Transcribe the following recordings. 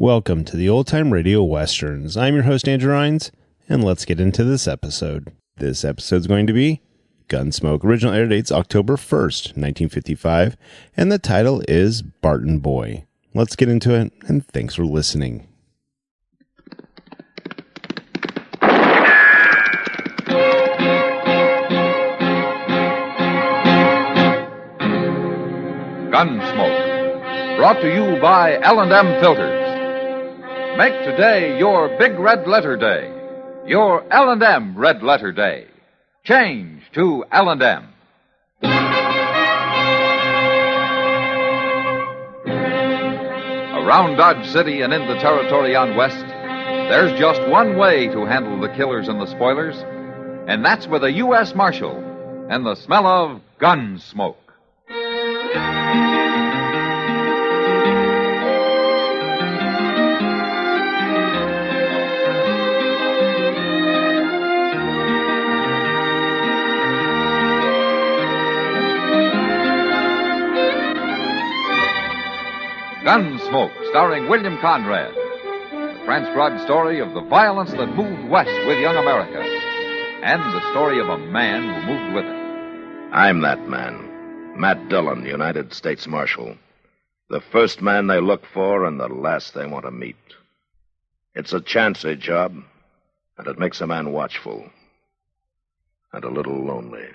Welcome to the Old Time Radio Westerns. I'm your host, Andrew Rhynes, and let's get into this episode. This episode's going to be Gunsmoke. Original air date's October 1st, 1955, and the title is Barton Boy. Let's get into it, and thanks for listening. Gunsmoke, brought to you by L&M Filters. Make today your big red letter day. Your L&M red letter day. Change to L&M. Around Dodge City and in the territory on West, there's just one way to handle the killers and the spoilers, and that's with a U.S. Marshal and the smell of gun smoke. Gunsmoke, starring William Conrad. The transcribed story of the violence that moved west with young America. And the story of a man who moved with it. I'm that man. Matt Dillon, United States Marshal. The first man they look for and the last they want to meet. It's a chancy job, and it makes a man watchful. And a little lonely.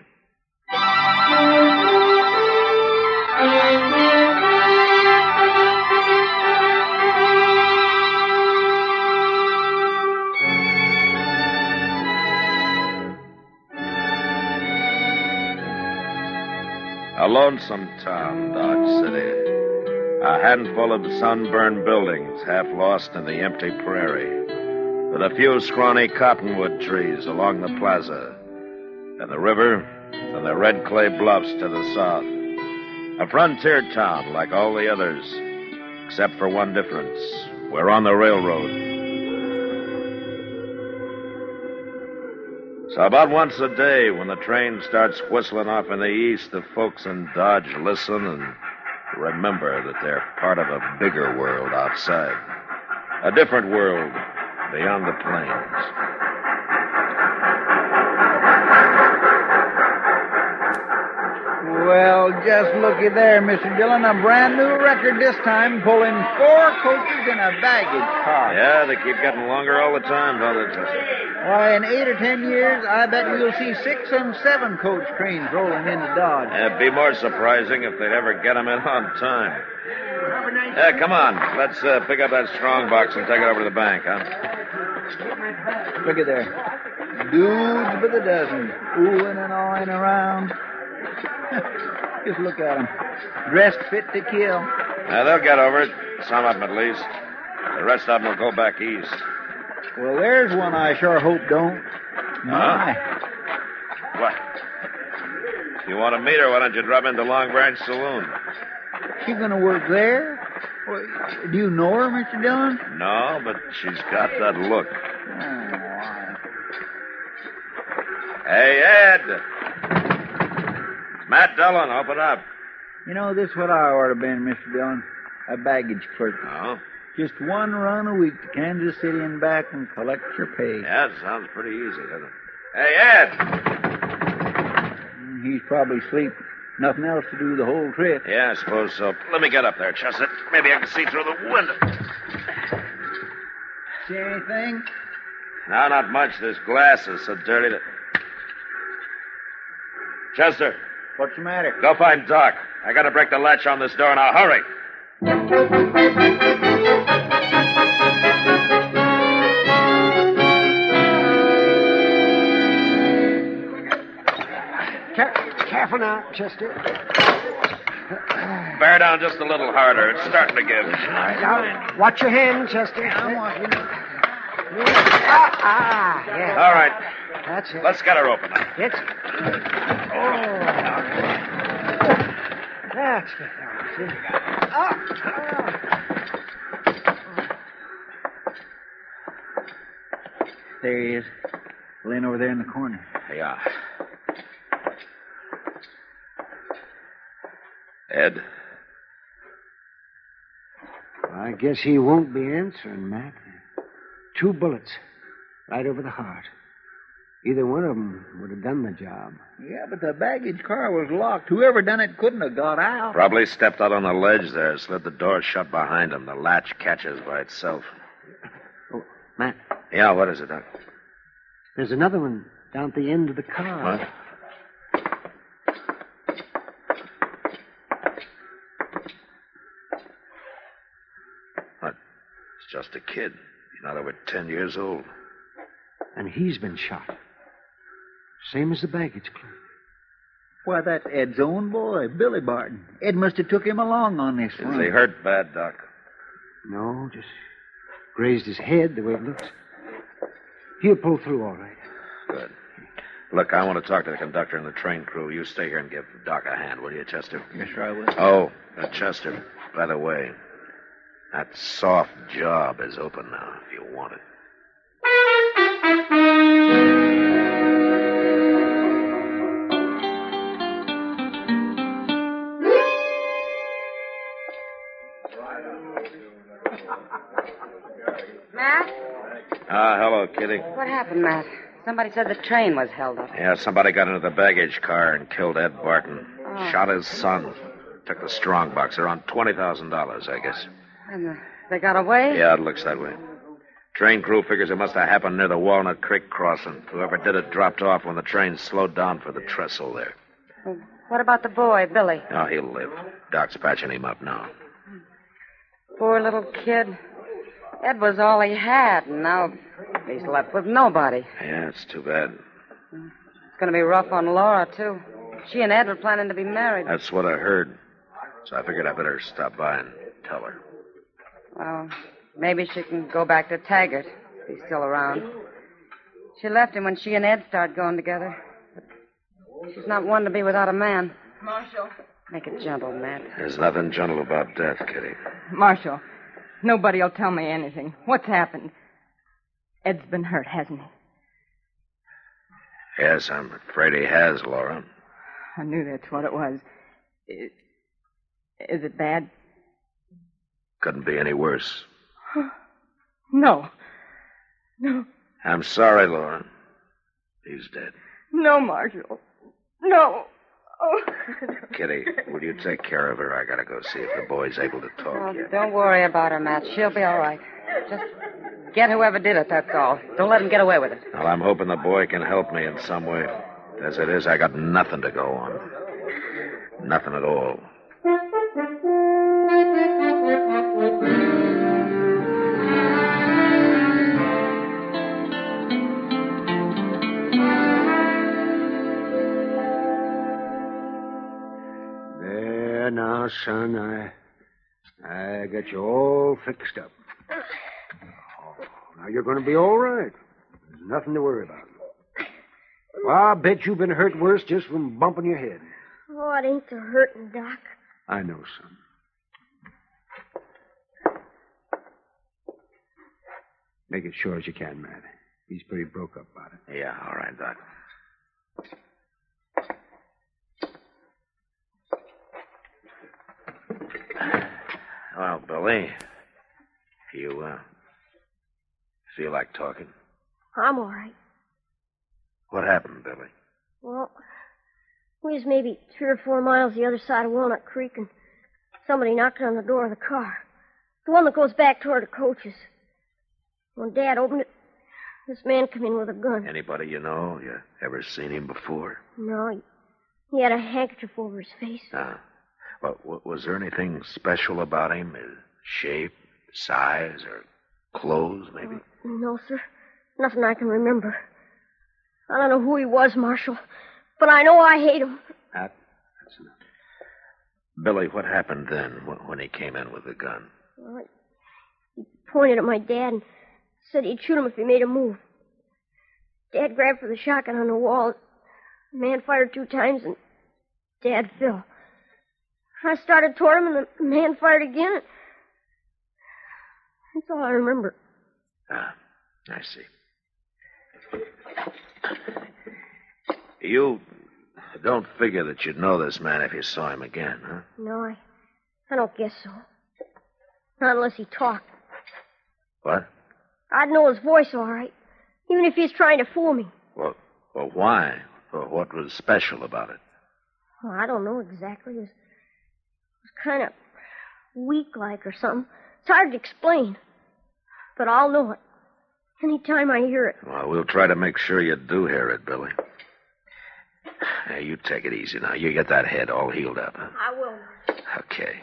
A lonesome town, Dodge City. A handful of sunburned buildings half lost in the empty prairie. With a few scrawny cottonwood trees along the plaza. And the river and the red clay bluffs to the south. A frontier town like all the others. Except for one difference. We're on the railroad. So about once a day, when the train starts whistling off in the east, the folks in Dodge listen and remember that they're part of a bigger world outside. A different world beyond the plains. Well, just looky there, Mr. Dillon. A brand new record this time, pulling 4 coaches and a baggage car. Yeah, they keep getting longer all the time, don't they, Chester? Why, in 8 or 10 years, I bet we'll see 6 and 7 coach trains rolling into Dodge. It'd be more surprising if they'd ever get them in on time. Yeah, come on. Let's pick up that strong box and take it over to the bank, huh? Look at there. Dudes by the dozen, oohing and awing around. Just look at them. Dressed fit to kill. They'll get over it. Some of them, at least. The rest of them will go back east. Well, there's one I sure hope don't. My. What? If you want to meet her, why don't you drop into Long Branch Saloon? She gonna work there? Well, do you know her, Mr. Dillon? No, but she's got that look. Hey, Ed! Matt Dillon, open up. You know, this is what I ought to have been, Mr. Dillon. A baggage clerk. Oh? Just one run a week to Kansas City and back and collect your pay. Yeah, it sounds pretty easy, doesn't it? Hey, Ed! He's probably asleep. Nothing else to do the whole trip. Yeah, I suppose so. Let me get up there, Chester. Maybe I can see through the window. See anything? No, not much. This glass is so dirty that... Chester. What's the matter? Go find Doc. I gotta break the latch on this door now. Hurry. Careful now, Chester. Bear down just a little harder. It's starting to give. All right, now, watch your hand, Chester. I'm watching. Yeah. All right. That's it. Let's get her open now. It's... That's it. There he is. Laying over there in the corner. Yeah. Ed? I guess he won't be answering, Matt. 2 bullets. Right over the heart. Either one of them would have done the job. Yeah, but the baggage car was locked. Whoever done it couldn't have got out. Probably stepped out on the ledge there, slid the door shut behind him. The latch catches by itself. Oh, Matt. Yeah, what is it, Doc? There's another one down at the end of the car. What? What? It's just a kid. He's not over 10 years old. And he's been shot. Same as the baggage clerk. Why, that's Ed's own boy, Billy Barton. Ed must have took him along on this Is one. he hurt bad, Doc? No, just grazed his head the way it looks. He'll pull through all right. Good. Look, I want to talk to the conductor and the train crew. You stay here and give Doc a hand, will you, Chester? Yes, sir, I will. Oh, Chester, by the way, that soft job is open now if you want it. Matt? Hello, Kitty. What happened, Matt? Somebody said the train was held up. Yeah, somebody got into the baggage car and killed Ed Barton. Oh. Shot his son. Took the strong box. Around $20,000, I guess. And they got away? Yeah, it looks that way. Train crew figures it must have happened near the Walnut Creek crossing. Whoever did it dropped off when the train slowed down for the trestle there. Well, what about the boy, Billy? Oh, he'll live. Doc's patching him up now. Poor little kid. Ed was all he had, and now he's left with nobody. Yeah, it's too bad. It's going to be rough on Laura, too. She and Ed were planning to be married. That's what I heard. So I figured I better stop by and tell her. Well, maybe she can go back to Taggart, if he's still around. She left him when she and Ed started going together. But she's not one to be without a man. Marshal. Make it gentle, Matt. There's nothing gentle about death, Kitty. Marshal, nobody'll tell me anything. What's happened? Ed's been hurt, hasn't he? Yes, I'm afraid he has, Laura. I knew that's what it was. Is it bad? Couldn't be any worse. No. No. I'm sorry, Laura. He's dead. No, Marshal. No. Oh. Kitty, will you take care of her? I gotta go see if the boy's able to talk Oh, yet. don't worry about her, Matt. She'll be all right. Just get whoever did it, that's all. Don't let him get away with it. Well, I'm hoping the boy can help me in some way. As it is, I got nothing to go on. Nothing at all. There now, son, I got you all fixed up. Oh, now you're going to be all right. There's nothing to worry about. Well, I bet you've been hurt worse just from bumping your head. Oh, it ain't so hurting, Doc. I know, son. Make it sure as you can, Matt. He's pretty broke up about it. Yeah, all right, Doc. Well, Billy, you, feel like talking? I'm all right. What happened, Billy? Well, we was maybe 3 or 4 miles the other side of Walnut Creek, and somebody knocked on the door of the car. The one that goes back toward the coaches. When Dad opened it, this man come in with a gun. Anybody you know? You ever seen him before? No, he had a handkerchief over his face. Well, was there anything special about him? His shape, size, or clothes, maybe? No, sir. Nothing I can remember. I don't know who he was, Marshal, but I know I hate him. That's enough. Billy, what happened then when he came in with the gun? Well, he pointed at my dad and said he'd shoot him if he made a move. Dad grabbed for the shotgun on the wall. The man fired 2 times, and Dad fell. I started toward him, and the man fired again. That's all I remember. I see. You don't figure that you'd know this man if you saw him again, huh? No, I don't guess so. Not unless he talked. What? I'd know his voice all right, even if he's trying to fool me. Well, why? Well, what was special about it? Well, I don't know exactly. It was kind of weak-like or something. It's hard to explain. But I'll know it any time I hear it. Well, we'll try to make sure you do hear it, Billy. Hey, you take it easy now. You get that head all healed up, huh? I will. Okay.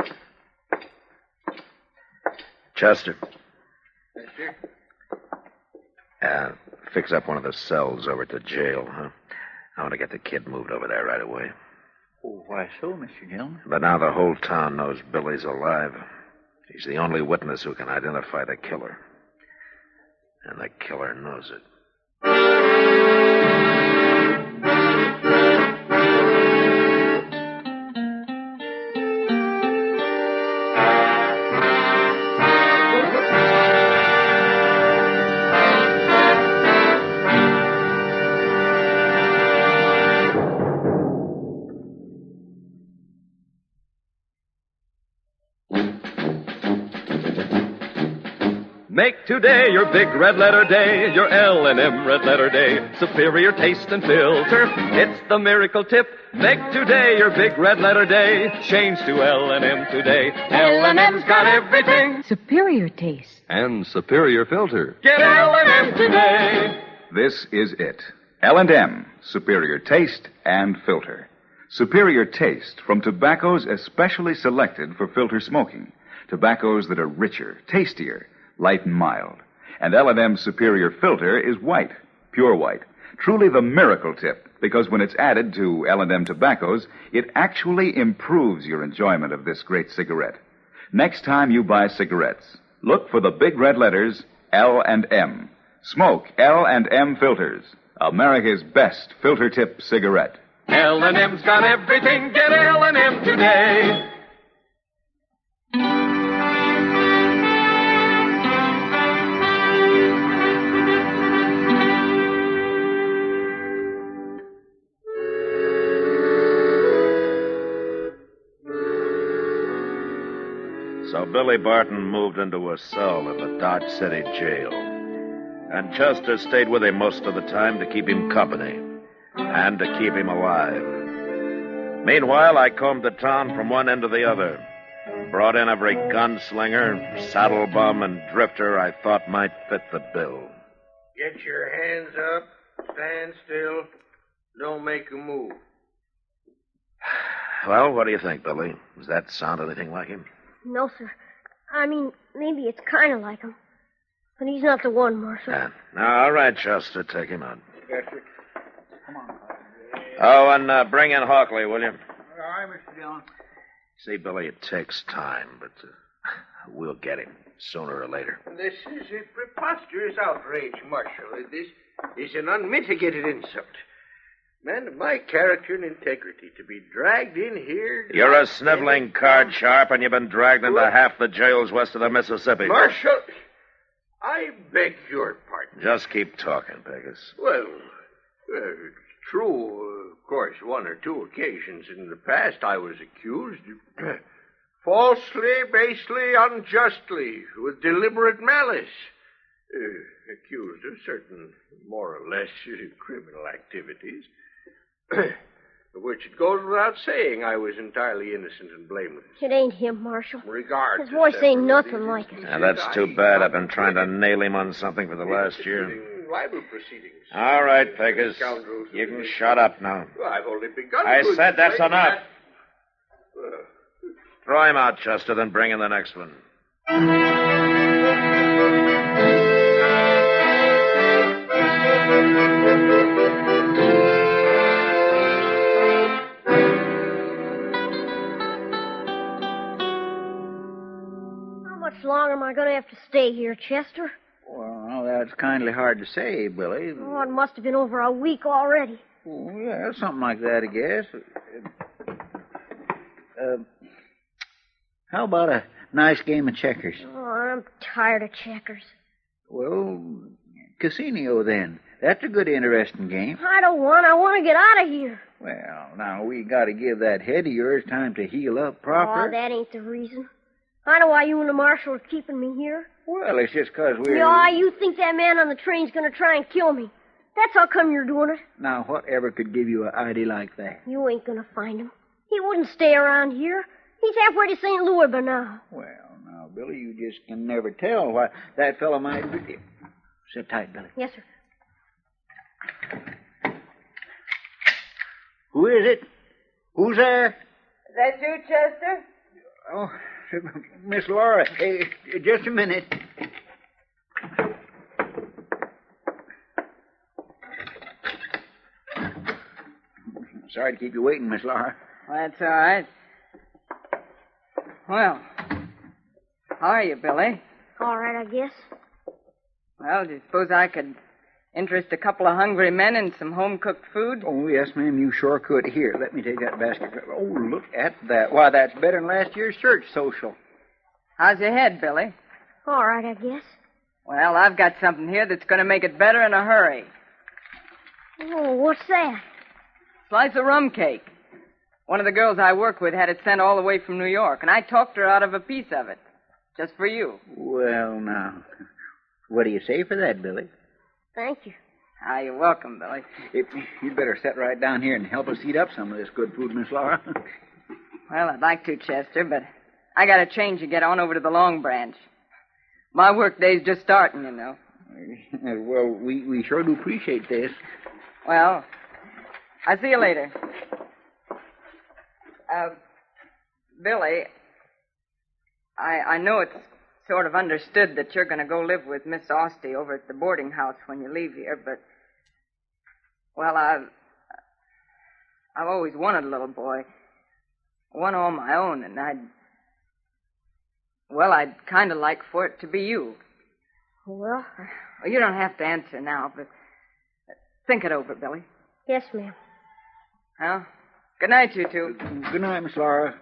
Chester. Yes, sir. Fix up one of the cells over at the jail, huh? I want to get the kid moved over there right away. Oh, why so, Mr. Dillon? But now the whole town knows Billy's alive. He's the only witness who can identify the killer. And the killer knows it. Make today your big red letter day, your L&M red letter day. Superior taste and filter, it's the miracle tip. Make today your big red letter day. Change to L&M today. L&M's got everything. Superior taste. And superior filter. Get L&M today. This is it. L&M, superior taste and filter. Superior taste from tobaccos especially selected for filter smoking. Tobaccos that are richer, tastier, light and mild. And L&M's superior filter is white, pure white. Truly the miracle tip, because when it's added to L&M tobaccos, it actually improves your enjoyment of this great cigarette. Next time you buy cigarettes, look for the big red letters L&M. Smoke L&M filters, America's best filter tip cigarette. L&M's got everything. Get L&M today. So Billy Barton moved into a cell in the Dodge City jail. And Chester stayed with him most of the time to keep him company and to keep him alive. Meanwhile, I combed the town from one end to the other. Brought in every gunslinger, saddle bum, and drifter I thought might fit the bill. Get your hands up. Stand still. Don't make a move. Well, what do you think, Billy? Does that sound anything like him? No, sir. I mean, maybe it's kind of like him. But he's not the one, Marshal. All right, Chester, take him out. Yes, sir. Come on. Oh, and bring in Hawkley, will you? All right, Mr. Dillon. See, Billy, it takes time, but we'll get him sooner or later. This is a preposterous outrage, Marshal. This is an unmitigated insult. Man of my character and integrity to be dragged in here... You're a sniveling card sharp, and you've been dragged into half the jails west of the Mississippi. Marshal, I beg your pardon. Just keep talking, Pegasus. Well, it's true. Of course, one or two occasions in the past I was accused falsely, basely, unjustly, with deliberate malice. Accused of certain more or less criminal activities. Which it goes without saying I was entirely innocent and blameless. It ain't him, Marshal. Regardless. His voice ain't nothing like it. Now, that's too bad. I've been trying to nail him on something for the last year. Libel proceedings. All right, Pegasus. You can shut up now. Well, I've only begun. I said that's enough. Throw him out, Chester, then bring in the next one. How much longer am I going to have to stay here, Chester? Well, that's kindly hard to say, Billy. Oh, it must have been over a week already. Oh, yeah, something like that, I guess. How about a nice game of checkers? Oh, I'm tired of checkers. Well, casino, then. That's a good, interesting game. I don't want. I want to get out of here. Well, now, we got to give that head of yours time to heal up proper. Oh, that ain't the reason. I know why you and the marshal are keeping me here. Well, it's just 'cause we're... Yeah, you think that man on the train's going to try and kill me. That's how come you're doing it. Now, whatever could give you an idea like that? You ain't going to find him. He wouldn't stay around here. He's halfway to St. Louis by now. Well, now, Billy, you just can never tell what that fellow might be. Sit tight, Billy. Yes, sir. Who is it? Who's there? Is that you, Chester? Oh, Miss Laura. Hey, just a minute. Sorry to keep you waiting, Miss Laura. Well, that's all right. Well, how are you, Billy? All right, I guess. Well, do you suppose I could interest a couple of hungry men in some home-cooked food? Oh, yes, ma'am, you sure could. Here, let me take that basket. Oh, look at that. Why, that's better than last year's church social. How's your head, Billy? All right, I guess. Well, I've got something here that's going to make it better in a hurry. Oh, what's that? Slice of rum cake. One of the girls I work with had it sent all the way from New York, and I talked her out of a piece of it. Just for you. Well, now, what do you say for that, Billy? Thank you. Ah, you're welcome, Billy. You'd better sit right down here and help us eat up some of this good food, Miss Laura. Well, I'd like to, Chester, but I got a change to get on over to the Long Branch. My work day's just starting, you know. Well, we sure do appreciate this. Well, I'll see you later. Billy, I know it's sort of understood that you're going to go live with Miss Austin over at the boarding house when you leave here, but, well, I've always wanted a little boy. One all my own, and I'd kind of like for it to be you. Well, you don't have to answer now, but think it over, Billy. Yes, ma'am. Well, good night, you two. Good night, Miss Laura.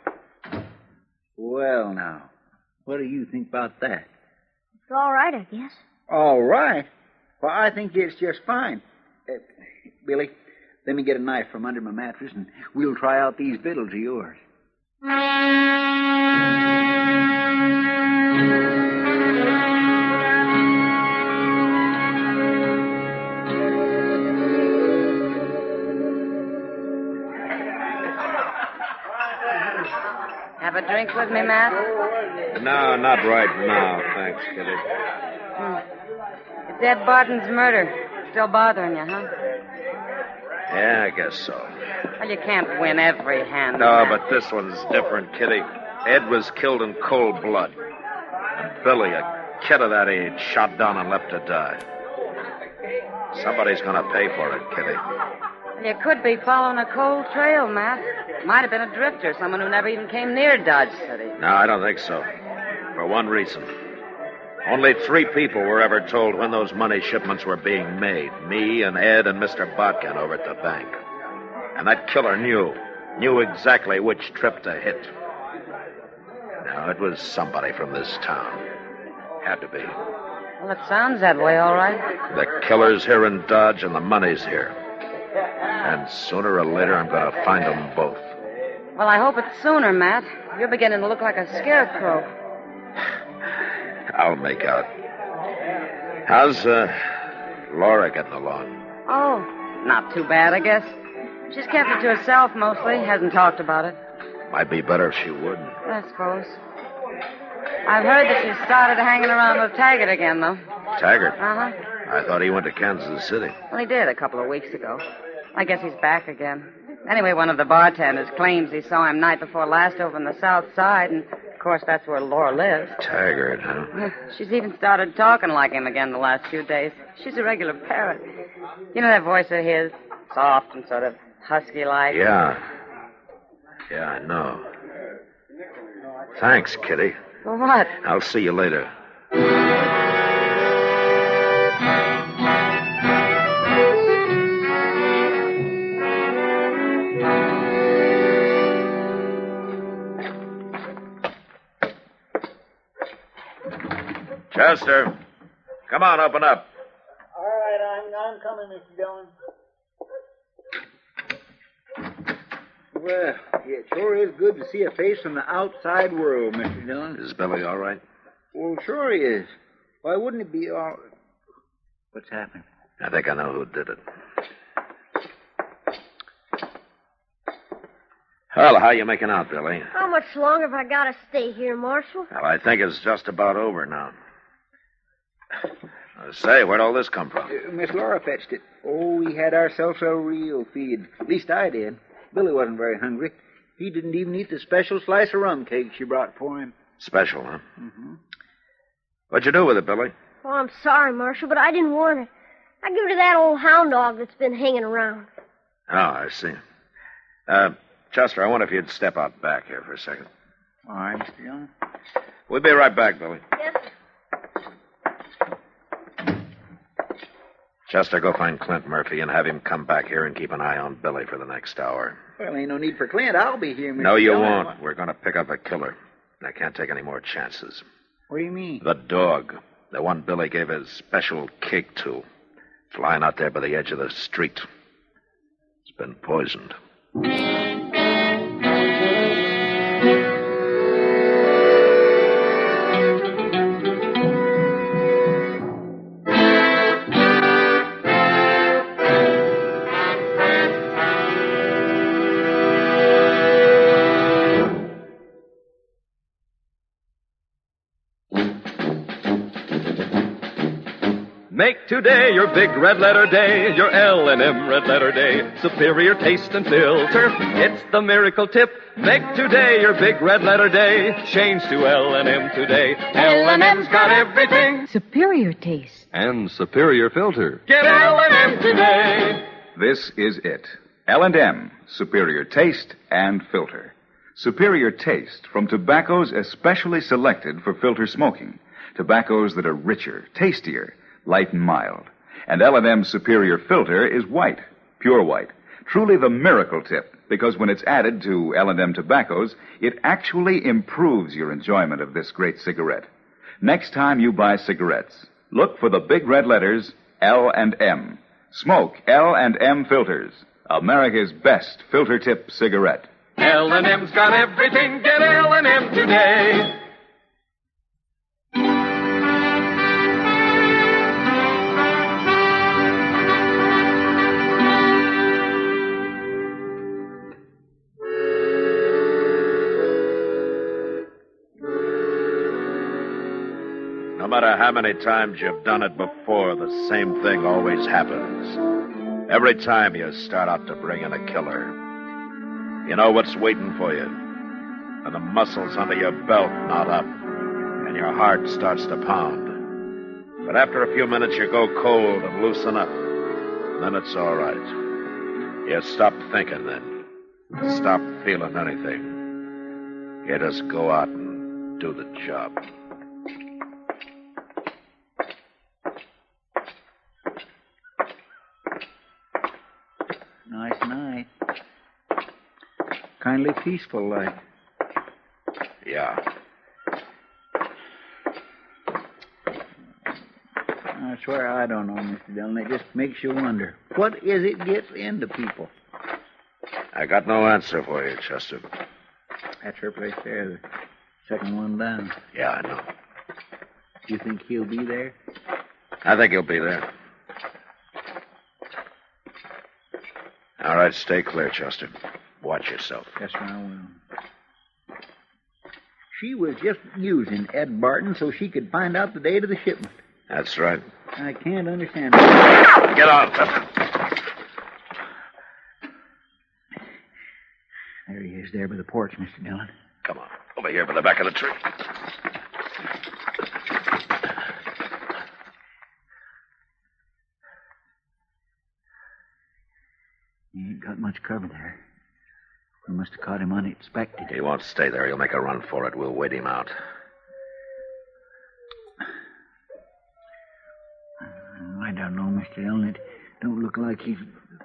Well, now, what do you think about that? It's all right, I guess. All right? Well, I think it's just fine. Billy, let me get a knife from under my mattress, and we'll try out these victuals of yours. Have a drink with me, Matt? No, not right now, thanks, Kitty. It's Ed Barton's murder. Still bothering you, huh? Yeah, I guess so. Well, you can't win every hand. No, Matt. but this one's different, Kitty. Ed was killed in cold blood. And Billy, a kid of that age, shot down and left to die. Somebody's gonna pay for it, Kitty. You could be following a cold trail, Matt. Might have been a drifter, someone who never even came near Dodge City. No, I don't think so. For one reason. Only 3 people were ever told when those money shipments were being made. Me and Ed and Mr. Dobkin over at the bank. And that killer knew exactly which trip to hit. Now, it was somebody from this town. Had to be. Well, it sounds that way, all right. The killer's here in Dodge and the money's here. And sooner or later, I'm going to find them both. Well, I hope it's sooner, Matt. You're beginning to look like a scarecrow. I'll make out. How's Laura getting along? Oh, not too bad, I guess. She's kept it to herself mostly. Hasn't talked about it. Might be better if she would. I suppose. I've heard that she started hanging around with Taggart again, though. Taggart? Uh-huh. I thought he went to Kansas City. Well, he did a couple of weeks ago. I guess he's back again. Anyway, one of the bartenders claims he saw him night before last over on the south side, and, of course, that's where Laura lives. Taggart, huh? She's even started talking like him again the last few days. She's a regular parrot. You know that voice of his? Soft and sort of husky-like. Yeah, I know. Thanks, Kitty. For what? I'll see you later. Chester, come on, open up. All right, I'm coming, Mr. Dillon. Well, it sure is good to see a face from the outside world, Mr. Dillon. Is Billy all right? Well, sure he is. Why wouldn't it be all... What's happened? I think I know who did it. Well, how you making out, Billy? How much longer have I got to stay here, Marshal? Well, I think it's just about over now. Say, where'd all this come from? Miss Laura fetched it. Oh, we had ourselves a real feed. At least I did. Billy wasn't very hungry. He didn't even eat the special slice of rum cake she brought for him. Special, huh? Mm-hmm. What'd you do with it, Billy? Oh, I'm sorry, Marshal, but I didn't want it. I give it to that old hound dog that's been hanging around. Oh, I see. Chester, I wonder if you'd step out back here for a second. All right, Mr. Dillon. We'll be right back, Billy. Yes, sir. Chester, go find Clint Murphy and have him come back here and keep an eye on Billy for the next hour. Well, ain't no need for Clint. I'll be here, Mr. No, you Dillon. won't. We're going to pick up a killer. I can't take any more chances. What do you mean? The dog. The one Billy gave his special cake to. Flying out there by the edge of the street. It's been poisoned. Make today your big red letter day, your L&M red letter day. Superior taste and filter, it's the miracle tip. Make today your big red letter day. Change to L&M today. L&M's got everything. Superior taste. And superior filter. Get L&M today. This is it. L&M, superior taste and filter. Superior taste from tobaccos especially selected for filter smoking. Tobaccos that are richer, tastier, light and mild. And L&M superior filter is white, pure white. Truly the miracle tip, because when it's added to L&M tobaccos, it actually improves your enjoyment of this great cigarette. Next time you buy cigarettes, look for the big red letters L&M. Smoke L&M filters, America's best filter tip cigarette. L&M's got everything. Get L&M today. No matter how many times you've done it before, the same thing always happens. Every time you start out to bring in a killer, you know what's waiting for you. And the muscles under your belt knot up, and your heart starts to pound. But after a few minutes, you go cold and loosen up. Then it's all right. You stop thinking then. Stop feeling anything. You just go out and do the job. Nice night. Kindly peaceful like. Yeah. I swear I don't know, Mr. Dillon. It just makes you wonder. What is it gets into people? I got no answer for you, Chester. That's her place there, the second one down. Yeah, I know. Do you think he'll be there? I think he'll be there. All right, stay clear, Chester. Watch yourself. Yes, sir, I will. She was just using Ed Barton so she could find out the date of the shipment. That's right. I can't understand. Get on, Chester. There he is, there by the porch, Mr. Dillon. Come on. Over here by the back of the tree. He ain't got much cover there. We must have caught him unexpected. He won't stay there. He'll make a run for it. We'll wait him out. I don't know, Mr. Dillon. It don't look like he's...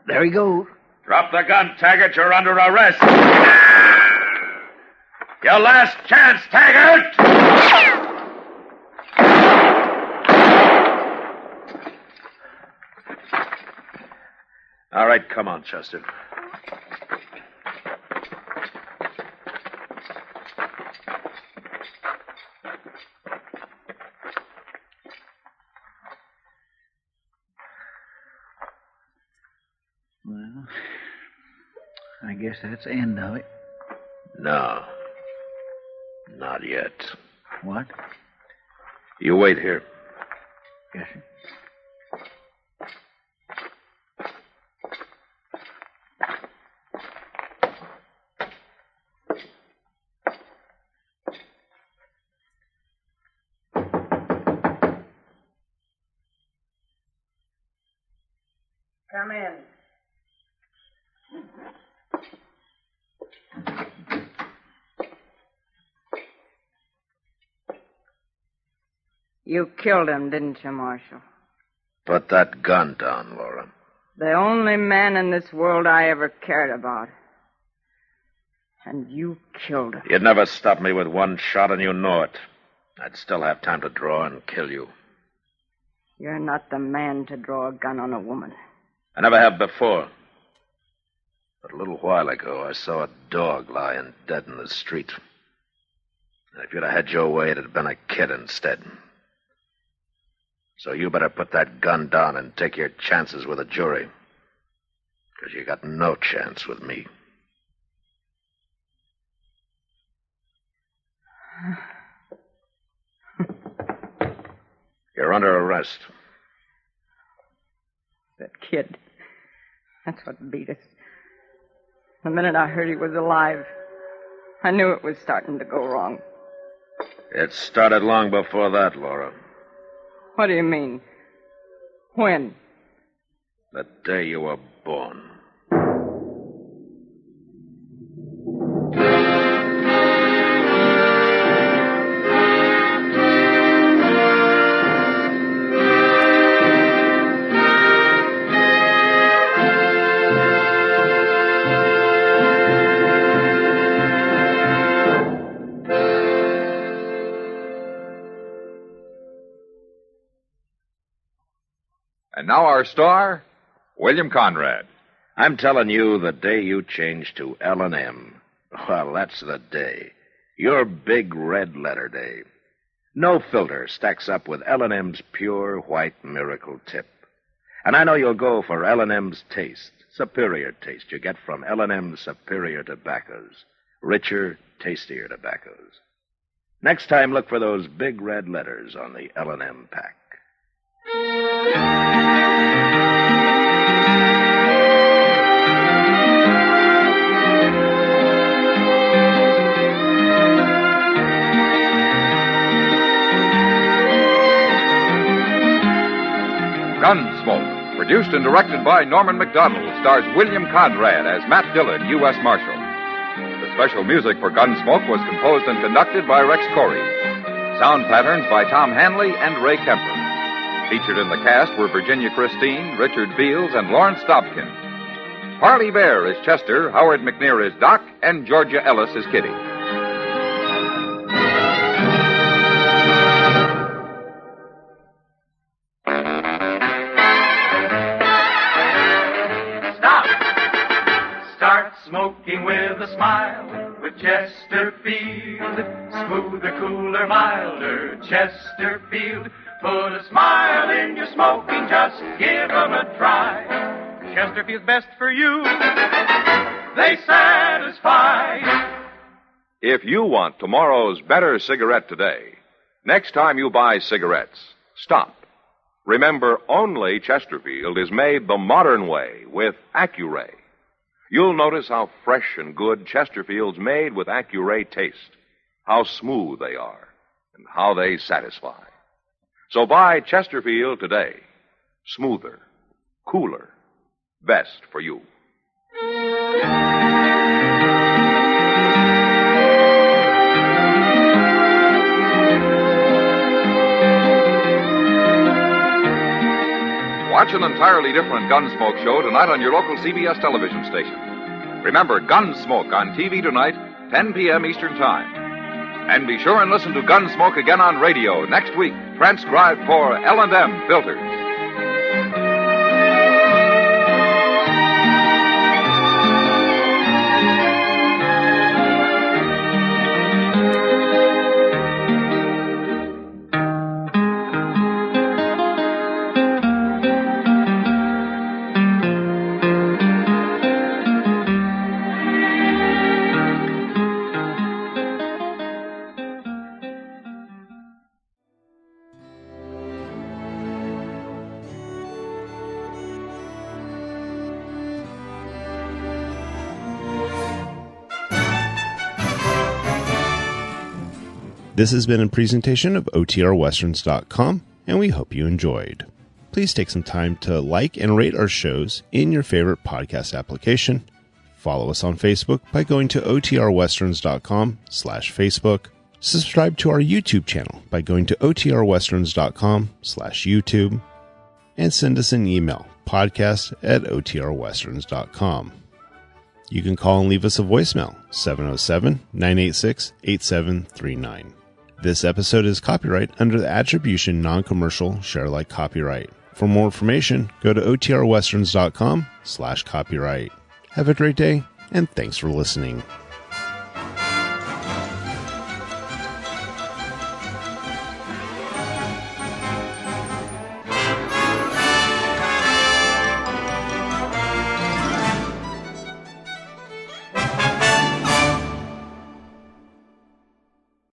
There he goes. Drop the gun, Taggart. You're under arrest. Your last chance, Taggart! All right, come on, Chester. Well, I guess that's the end of it. No. Not yet. What? You wait here. Yes, sir. Come in. You killed him, didn't you, Marshal? Put that gun down, Laura. The only man in this world I ever cared about. And you killed him. You'd never stop me with one shot, and you know it. I'd still have time to draw and kill you. You're not the man to draw a gun on a woman. I never have before. But a little while ago, I saw a dog lying dead in the street. And if you'd have had your way, it'd have been a kid instead. So you better put that gun down and take your chances with a jury. Because you got no chance with me. You're under arrest. That kid. That's what beat us. The minute I heard he was alive, I knew it was starting to go wrong. It started long before that, Laura. What do you mean? When? The day you were born. And now our star, William Conrad. I'm telling you, the day you change to L&M, well, that's the day. Your big red letter day. No filter stacks up with L&M's pure white miracle tip. And I know you'll go for L&M's taste, superior taste you get from L&M's superior tobaccos. Richer, tastier tobaccos. Next time, look for those big red letters on the L&M pack. Gunsmoke, produced and directed by Norman Macdonnell, stars William Conrad as Matt Dillon, U.S. Marshal. The special music for Gunsmoke was composed and conducted by Rex Koury. Sound patterns by Tom Hanley and Ray Kemper. Featured in the cast were Virginia Christine, Richard Beals, and Lawrence Dobkin. Parley Baer is Chester, Howard McNear is Doc, and Georgia Ellis is Kitty. Smoking with a smile with Chesterfield. Smoother, cooler, milder Chesterfield. Put a smile in your smoking, just give 'em a try. Chesterfield's best for you. They satisfy. If you want tomorrow's better cigarette today, next time you buy cigarettes, stop. Remember, only Chesterfield is made the modern way with Accuray. You'll notice how fresh and good Chesterfield's made with Accuray taste, how smooth they are, and how they satisfy. So buy Chesterfield today. Smoother, cooler, best for you. Watch an entirely different Gunsmoke show tonight on your local CBS television station. Remember, Gunsmoke on TV tonight, 10 p.m. Eastern Time. And be sure and listen to Gunsmoke again on radio next week, transcribed for L&M Filters. This has been a presentation of OTRWesterns.com, and we hope you enjoyed. Please take some time to like and rate our shows in your favorite podcast application. Follow us on Facebook by going to OTRWesterns.com/Facebook. Subscribe to our YouTube channel by going to OTRWesterns.com/YouTube. And send us an email, podcast@OTRWesterns.com. You can call and leave us a voicemail, 707-986-8739. This episode is copyright under the Attribution Non-Commercial Share Alike Copyright. For more information, go to OTRWesterns.com/copyright. Have a great day, and thanks for listening.